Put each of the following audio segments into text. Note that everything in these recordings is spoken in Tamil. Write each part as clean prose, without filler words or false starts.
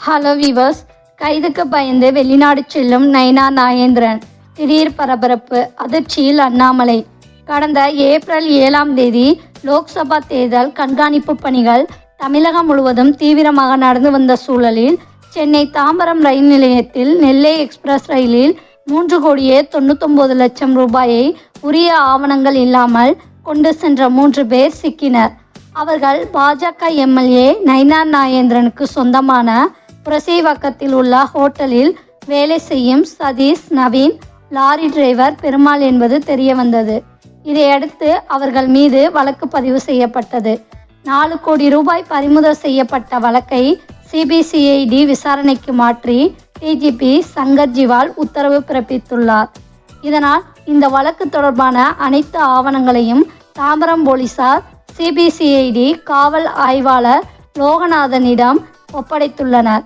Hello viewers. கைதுக்கு பயந்து வெளிநாடு செல்லும் நைனா நாகேந்திரன். திடீர் பரபரப்பு, அதிர்ச்சியில் அண்ணாமலை. கடந்த ஏப்ரல் 7ஆம் தேதி லோக்சபா தேர்தல் கண்காணிப்பு பணிகள் தமிழகம் முழுவதும் தீவிரமாக நடந்து வந்த சூழலில் சென்னை தாம்பரம் ரயில் நிலையத்தில் நெல்லை எக்ஸ்பிரஸ் ரயிலில் 3,99,00,000 ரூபாயை உரிய ஆவணங்கள் இல்லாமல் கொண்டு சென்ற 3 பேர் சிக்கினர். அவர்கள் பாஜக எம்எல்ஏ நைனா நாகேந்திரனுக்கு சொந்தமான புரசைவாக்கத்தில் உள்ள ஹோட்டலில் வேலை செய்யும் சதீஷ், நவீன், லாரி டிரைவர் பெருமாள் என்பது தெரிய வந்தது. இதையடுத்து அவர்கள் மீது வழக்கு பதிவு செய்யப்பட்டது. 4 கோடி ரூபாய் பறிமுதல் செய்யப்பட்ட வழக்கை சிபிசிஐடி விசாரணைக்கு மாற்றி டிஜிபி சங்கர் ஜிவால் உத்தரவு பிறப்பித்துள்ளார். இதனால் இந்த வழக்கு தொடர்பான அனைத்து ஆவணங்களையும் தாம்பரம் போலீசார் சிபிசிஐடி காவல் ஆய்வாளர் லோகநாதனிடம் ஒப்படைத்துள்ளனர்.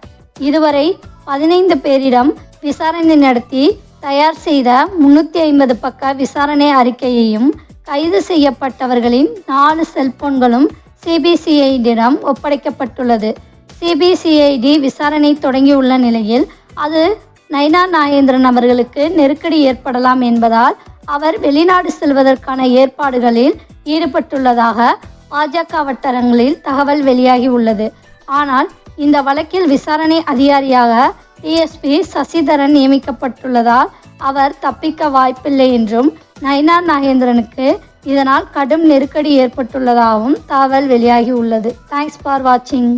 இதுவரை 15 பேரிடம் விசாரணை நடத்தி தயார் செய்த 350 பக்க விசாரணை அறிக்கையையும் கைது செய்யப்பட்டவர்களின் 4 செல்போன்களும் சிபிசிஐடியிடம் ஒப்படைக்கப்பட்டுள்ளது. சிபிசிஐடி விசாரணை தொடங்கியுள்ள நிலையில் அது நைனா நாகேந்திரன் அவர்களுக்கு நெருக்கடி ஏற்படலாம் என்பதால் அவர் வெளிநாடு செல்வதற்கான ஏற்பாடுகளில் ஈடுபட்டுள்ளதாக பாஜக வட்டாரங்களில் தகவல் வெளியாகி உள்ளது. ஆனால் இந்த வழக்கில் விசாரணை அதிகாரியாக டிஎஸ்பி சசிதரன் நியமிக்கப்பட்டுள்ளதால் அவர் தப்பிக்க வாய்ப்பில்லை என்றும் நைனா நாகேந்திரனுக்கு இதனால் கடும் நெருக்கடி ஏற்பட்டுள்ளதாகவும் தகவல் வெளியாகி உள்ளது. தேங்க்ஸ் ஃபார் வாட்சிங்.